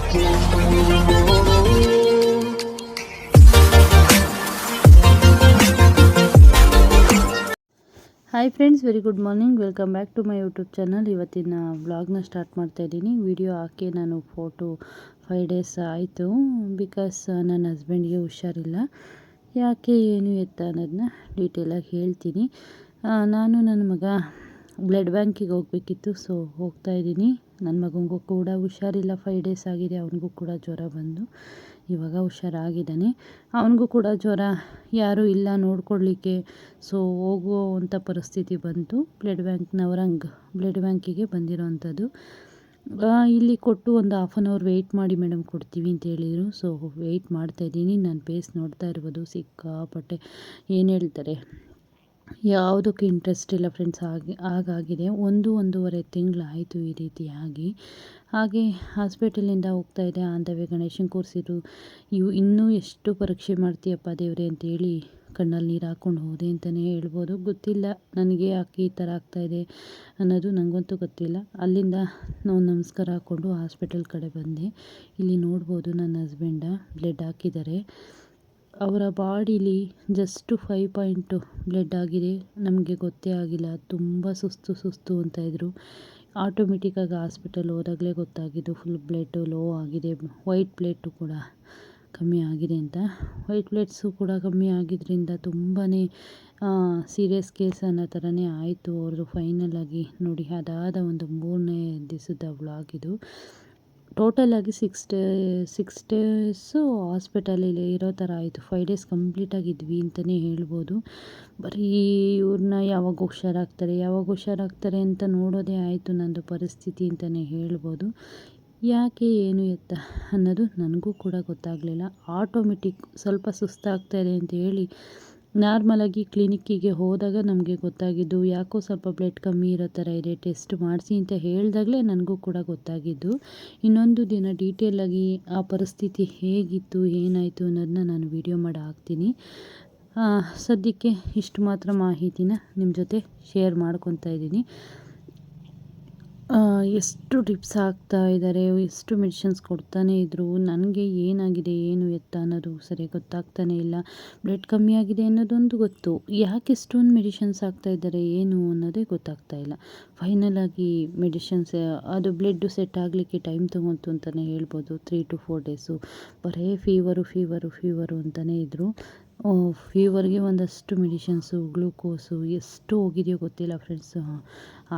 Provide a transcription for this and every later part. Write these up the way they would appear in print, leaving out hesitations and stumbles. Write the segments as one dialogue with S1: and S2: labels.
S1: Hi friends, very good morning. Welcome back to my YouTube channel. ಇವತ್ತಿನ ವ್ಲಾಗ್ನ start ಮಾಡ್ತಾಯಿದ್ದೀನಿ. Video ಹಾಕಿ ನಾನು 5 days ಆಯಿತು. ಬಿಕಾಸ್ ನನ್ನ ಹಸ್ಬೆಂಡ್ಗೆ ಹುಷಾರಿಲ್ಲ. ಯಾಕೆ ಏನು ಎತ್ತ ಅನ್ನೋದನ್ನ ಡೀಟೇಲಾಗಿ ಹೇಳ್ತೀನಿ. ನಾನು ನನ್ನ ಮಗ ಬ್ಲಡ್ ಬ್ಯಾಂಕಿಗೆ ಹೋಗಬೇಕಿತ್ತು. ಸೊ ಹೋಗ್ತಾಯಿದ್ದೀನಿ. ನನ್ನ ಮಗನಿಗೂ ಕೂಡ ಹುಷಾರಿಲ್ಲ. 5 ಡೇಸ್ ಆಗಿದೆ. ಅವನಿಗೂ ಕೂಡ ಜ್ವರ ಬಂದು ಇವಾಗ ಹುಷಾರಾಗಿದ್ದಾನೆ. ಅವನಿಗೂ ಕೂಡ ಜ್ವರ, ಯಾರೂ ಇಲ್ಲ ನೋಡ್ಕೊಳ್ಳಿಕ್ಕೆ. ಸೊ ಹೋಗುವಂಥ ಪರಿಸ್ಥಿತಿ ಬಂತು. ಬ್ಲಡ್ ಬ್ಯಾಂಕಿಗೆ ಬಂದಿರೋವಂಥದ್ದು. ಇಲ್ಲಿ ಕೊಟ್ಟು ಒಂದು 1/2 ಅವರ್ ವೆಯ್ಟ್ ಮಾಡಿ ಮೇಡಮ್, ಕೊಡ್ತೀವಿ ಅಂತ ಹೇಳಿದರು. ಸೊ ವೆಯ್ಟ್ ಮಾಡ್ತಾಯಿದ್ದೀನಿ. ನನ್ನ ಫೇಸ್ ನೋಡ್ತಾ ಇರ್ಬೋದು, ಸಿಕ್ಕಾಪಟ್ಟೆ ಏನು ಹೇಳ್ತಾರೆ, ಯಾವುದಕ್ಕೆ ಇಂಟ್ರೆಸ್ಟ್ ಇಲ್ಲ ಫ್ರೆಂಡ್ಸ್. ಹಾಗಾಗಿದೆ. 1.5 ತಿಂಗಳಾಯಿತು ಈ ರೀತಿಯಾಗಿ. ಹಾಗೆ ಹಾಸ್ಪಿಟಲಿಂದ ಹೋಗ್ತಾಯಿದ್ದೆ. ಆಂಧವೇ ಗಣೇಶನ ಕೂರಿಸಿದ್ರು. ಇನ್ನೂ ಎಷ್ಟು ಪರೀಕ್ಷೆ ಮಾಡ್ತೀಯಪ್ಪ ದೇವ್ರೆ ಅಂತೇಳಿ ಕಣ್ಣಲ್ಲಿ ನೀರು ಹಾಕ್ಕೊಂಡು ಹೋದೆ ಅಂತಲೇ ಹೇಳ್ಬೋದು. ಗೊತ್ತಿಲ್ಲ ನನಗೆ ಯಾಕೆ ಈ ಥರ ಆಗ್ತಾಯಿದೆ ಅನ್ನೋದು, ನನಗಂತೂ ಗೊತ್ತಿಲ್ಲ. ಅಲ್ಲಿಂದ ನಾವು ನಮಸ್ಕಾರ ಹಾಕ್ಕೊಂಡು ಹಾಸ್ಪಿಟಲ್ ಕಡೆ ಬಂದೆ. ಇಲ್ಲಿ ನೋಡ್ಬೋದು ನನ್ನ ಹಸ್ಬೆಂಡ ಬ್ಲಡ್ ಹಾಕಿದ್ದಾರೆ. ಅವರ ಬಾಡೀಲಿ ಜಸ್ಟ್ 5 ಪಾಯಿಂಟು ಬ್ಲಡ್ ಆಗಿದೆ. ನಮಗೆ ಗೊತ್ತೇ ಆಗಿಲ್ಲ. ತುಂಬ ಸುಸ್ತು ಅಂತಾಯಿದ್ರು. ಆಟೋಮೆಟಿಕ್ಕಾಗಿ ಹಾಸ್ಪಿಟಲ್ ಹೋದಾಗಲೇ ಗೊತ್ತಾಗಿದ್ದು ಫುಲ್ ಬ್ಲಡ್ ಲೋ ಆಗಿದೆ. ವೈಟ್ ಪ್ಲೇಟು ಕೂಡ ಕಮ್ಮಿ ಆಗಿದೆ ಅಂತ. ವೈಟ್ ಪ್ಲೇಟ್ಸು ಕೂಡ ಕಮ್ಮಿ ಆಗಿದ್ದರಿಂದ ತುಂಬಾ ಸೀರಿಯಸ್ ಕೇಸ್ ಅನ್ನೋ ಥರನೇ ಆಯಿತು ಅವ್ರದ್ದು. ಫೈನಲಾಗಿ ನೋಡಿ, ಅದಾದ ಒಂದು 3ನೇ ದಿವಸದ ವ್ಲಾಗ್ ಇದು. ಟೋಟಲಾಗಿ 6 ಡೇಸು ಹಾಸ್ಪಿಟಲಲ್ಲಿ ಇರೋ ಥರ ಆಯಿತು. 5 ಡೇಸ್ ಕಂಪ್ಲೀಟಾಗಿದ್ವಿ ಅಂತಲೇ ಹೇಳ್ಬೋದು. ಬರೀ ಇವ್ರನ್ನ ಯಾವಾಗ ಹುಷಾರಾಗ್ತಾರೆ ಅಂತ ನೋಡೋದೇ ಆಯಿತು ನಂದು ಪರಿಸ್ಥಿತಿ ಅಂತಲೇ ಹೇಳ್ಬೋದು. ಯಾಕೆ ಏನು ಎತ್ತ ಅನ್ನೋದು ನನಗೂ ಕೂಡ ಗೊತ್ತಾಗಲಿಲ್ಲ. ಆಟೋಮೆಟಿಕ್ ಸ್ವಲ್ಪ ಸುಸ್ತಾಗ್ತಾಯಿದೆ ಅಂತ ಹೇಳಿ ನಾರ್ಮಲಾಗಿ ಕ್ಲಿನಿಕ್ಕಿಗೆ ಹೋದಾಗ ನಮಗೆ ಗೊತ್ತಾಗಿದ್ದು, ಯಾಕೋ ಸ್ವಲ್ಪ ಬ್ಲಡ್ ಕಮ್ಮಿ ಇರೋ ಥರ ಇದೆ, ಟೆಸ್ಟ್ ಮಾಡಿಸಿ ಅಂತ ಹೇಳಿದಾಗಲೇ ನನಗೂ ಕೂಡ ಗೊತ್ತಾಗಿದ್ದು. ಇನ್ನೊಂದು ದಿನ ಡೀಟೇಲಾಗಿ ಆ ಪರಿಸ್ಥಿತಿ ಹೇಗಿತ್ತು, ಏನಾಯಿತು ಅನ್ನೋದನ್ನ ನಾನು ವಿಡಿಯೋ ಮಾಡಿ ಹಾಕ್ತೀನಿ. ಸದ್ಯಕ್ಕೆ ಇಷ್ಟು ಮಾತ್ರ ಮಾಹಿತಿನ ನಿಮ್ಮ ಜೊತೆ ಶೇರ್ ಮಾಡ್ಕೊತಾ ಇದ್ದೀನಿ. ಎಷ್ಟು ಡ್ರಿಪ್ಸ್ ಹಾಕ್ತಾ ಇದ್ದಾರೆ, ಎಷ್ಟು ಮೆಡಿಷನ್ಸ್ ಕೊಡ್ತಾನೇ ಇದ್ದರು. ನನಗೆ ಏನಾಗಿದೆ ಏನು ಎತ್ತ ಅನ್ನೋದು ಸರಿ ಗೊತ್ತಾಗ್ತಾನೇ ಇಲ್ಲ. ಬ್ಲಡ್ ಕಮ್ಮಿ ಆಗಿದೆ ಅನ್ನೋದೊಂದು ಗೊತ್ತು, ಯಾಕೆ ಇಷ್ಟೊಂದು ಮೆಡಿಷನ್ಸ್ ಹಾಕ್ತಾ ಇದ್ದಾರೆ ಏನು ಅನ್ನೋದೇ ಗೊತ್ತಾಗ್ತಾ ಇಲ್ಲ. ಫೈನಲಾಗಿ ಮೆಡಿಷನ್ಸ್ ಅದು ಬ್ಲಡ್ಡು ಸೆಟ್ ಆಗಲಿಕ್ಕೆ ಟೈಮ್ ತೊಗೊತು ಅಂತಲೇ ಹೇಳ್ಬೋದು. 3 to 4 ಡೇಸು ಬರೀ ಫೀವರು ಅಂತಲೇ ಇದ್ದರು. ಫೀವರ್ಗೆ ಒಂದಷ್ಟು ಮೆಡಿಷನ್ಸು, ಗ್ಲೂಕೋಸು ಎಷ್ಟು ಹೋಗಿದೆಯೋ ಗೊತ್ತಿಲ್ಲ ಫ್ರೆಂಡ್ಸು.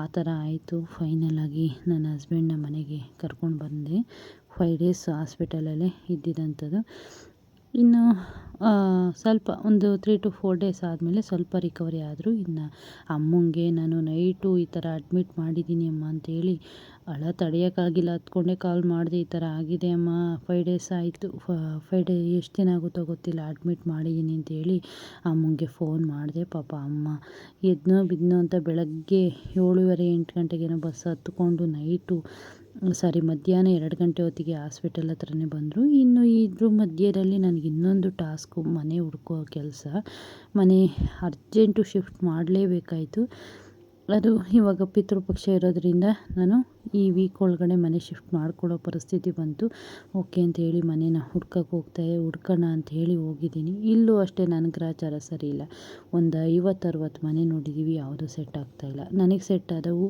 S1: ಆ ಥರ ಆಯಿತು. ಫೈನಲಾಗಿ ನನ್ನ ಹಸ್ಬೆಂಡ್ನ ಮನೆಗೆ ಕರ್ಕೊಂಡು ಬಂದೆ. 5 ಡೇಸ್ ಹಾಸ್ಪಿಟಲಲ್ಲೇ ಇದ್ದಿದ್ದಂಥದ್ದು. ಇನ್ನು ಸ್ವಲ್ಪ ಒಂದು 3 to 4 ಡೇಸ್ ಆದಮೇಲೆ ಸ್ವಲ್ಪ ರಿಕವರಿ ಆದರು. ಇನ್ನು ಅಮ್ಮಂಗೆ ನಾನು ನೈಟು ಈ ಥರ ಅಡ್ಮಿಟ್ ಮಾಡಿದ್ದೀನಿ ಅಮ್ಮ ಅಂತೇಳಿ ತಡೆಯೋಕ್ಕಾಗಿಲ್ಲ. ಹತ್ಕೊಂಡೇ ಕಾಲ್ ಮಾಡಿದೆ, ಈ ಥರ ಆಗಿದೆ ಅಮ್ಮ, 5 ಡೇಸ್ ಆಯಿತು, 5 ಡೇ ಎಷ್ಟು ದಿನ ಆಗುತ್ತೋ ಗೊತ್ತಿಲ್ಲ, ಅಡ್ಮಿಟ್ ಮಾಡಿದ್ದೀನಿ ಅಂತೇಳಿ ಅಮ್ಮಂಗೆ ಫೋನ್ ಮಾಡಿದೆ. ಪಾಪ ಅಮ್ಮ ಬಿದ್ನೋ ಅಂತ ಬೆಳಗ್ಗೆ 7:30-8 ಗಂಟೆಗೇನೋ ಬಸ್ ಹತ್ಕೊಂಡು ಮಧ್ಯಾಹ್ನ 2 ಗಂಟೆ ಹೊತ್ತಿಗೆ ಹಾಸ್ಪಿಟಲ್ ಹತ್ರನೇ ಬಂದರು. ಇನ್ನು ಇದ್ರ ಮಧ್ಯದಲ್ಲಿ ನನಗೆ ಇನ್ನೊಂದು ಟಾಸ್ಕು, ಮನೆ ಹುಡ್ಕೋ ಕೆಲಸ. ಮನೆ ಅರ್ಜೆಂಟು ಶಿಫ್ಟ್ ಮಾಡಲೇಬೇಕಾಯಿತು. ಅದು ಇವಾಗ ಪಿತೃಪಕ್ಷ ಇರೋದ್ರಿಂದ ನಾನು ಈ ವೀಕ್ ಒಳಗಡೆ ಮನೆ ಶಿಫ್ಟ್ ಮಾಡಿಕೊಡೋ ಪರಿಸ್ಥಿತಿ ಬಂತು. ಓಕೆ ಅಂತೇಳಿ ಮನೇನ ಹುಡ್ಕೋಣ ಅಂತ ಹೇಳಿ ಹೋಗಿದ್ದೀನಿ. ಇಲ್ಲೂ ಅಷ್ಟೇ ನನ್ನ ಗ್ರಾಚಾರ ಸರಿ ಇಲ್ಲ. ಒಂದು 50-60 ಮನೆ ನೋಡಿದ್ದೀವಿ, ಯಾವುದೂ ಸೆಟ್ ಆಗ್ತಾಯಿಲ್ಲ. ನನಗೆ ಸೆಟ್ ಆದವು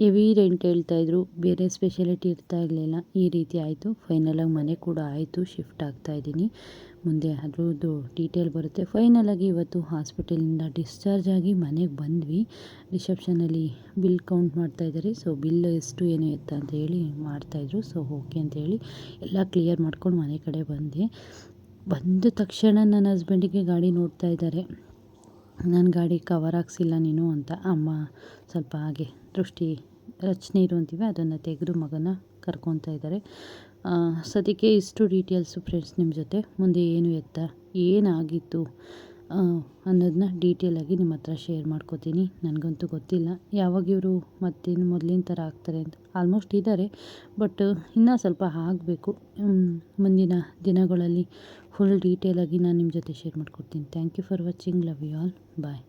S1: ಹೆವಿ ರೆಂಟ್ ಹೇಳ್ತಾಯಿದ್ರು, ಬೇರೆ ಸ್ಪೆಷಾಲಿಟಿ ಇರ್ತಾ ಇರಲಿಲ್ಲ. ಈ ರೀತಿ ಆಯಿತು. ಫೈನಲಾಗಿ ಮನೆ ಕೂಡ ಆಯಿತು, ಶಿಫ್ಟ್ ಆಗ್ತಾಯಿದ್ದೀನಿ. ಮುಂದೆ ಅದ್ರದ್ದು ಡೀಟೇಲ್ ಬರುತ್ತೆ. ಫೈನಲಾಗಿ ಇವತ್ತು ಹಾಸ್ಪಿಟಲಿಂದ ಡಿಸ್ಚಾರ್ಜ್ ಆಗಿ ಮನೆಗೆ ಬಂದ್ವಿ. ರಿಸೆಪ್ಷನಲ್ಲಿ ಬಿಲ್ ಕೌಂಟ್ ಮಾಡ್ತಾಯಿದ್ದಾರೆ. ಸೊ ಬಿಲ್ ಎಷ್ಟು ಏನು ಎತ್ತ ಅಂತ ಹೇಳಿ ಮಾಡ್ತಾಯಿದ್ರು. ಸೊ ಓಕೆ ಅಂತೇಳಿ ಎಲ್ಲ ಕ್ಲಿಯರ್ ಮಾಡ್ಕೊಂಡು ಮನೆ ಕಡೆ ಬಂದ ತಕ್ಷಣ ನನ್ನ ಹಸ್ಬೆಂಡಿಗೆ ಗಾಡಿ ನೋಡ್ತಾ ಇದ್ದಾರೆ. ನನ್ನ ಗಾಡಿ ಕವರ್ ಹಾಕ್ಸಿಲ್ಲ ನೀನು ಅಂತ. ಅಮ್ಮ ಸ್ವಲ್ಪ ಹಾಗೆ ದೃಷ್ಟಿ ರಚನೆ ಇರುವಂತೀವಿ, ಅದನ್ನು ತೆಗೆದು ಮಗನ ಕರ್ಕೊತಾ ಇದ್ದಾರೆ. ಸದ್ಯಕ್ಕೆ ಇಷ್ಟು ಡೀಟೇಲ್ಸು ಫ್ರೆಂಡ್ಸ್ ನಿಮ್ಮ ಜೊತೆ. ಮುಂದೆ ಏನು ಎತ್ತ ಏನಾಗಿತ್ತು ಅನ್ನೋದನ್ನ ಡೀಟೇಲಾಗಿ ನಿಮ್ಮ ಹತ್ರ ಶೇರ್ ಮಾಡ್ಕೋತೀನಿ. ನನಗಂತೂ ಗೊತ್ತಿಲ್ಲ ಯಾವಾಗ ಇವರು ಮತ್ತೇನು ಮೊದಲಿನ ಥರ ಆಗ್ತಾರೆ ಅಂತ. ಆಲ್ಮೋಸ್ಟ್ ಇದ್ದಾರೆ, ಬಟ್ ಇನ್ನೂ ಸ್ವಲ್ಪ ಆಗಬೇಕು. ಮುಂದಿನ ದಿನಗಳಲ್ಲಿ ಫುಲ್ ಡೀಟೇಲಾಗಿ ನಾನು ನಿಮ್ಮ ಜೊತೆ ಶೇರ್ ಮಾಡ್ಕೊಡ್ತೀನಿ. Thank you for watching. Love you all. Bye.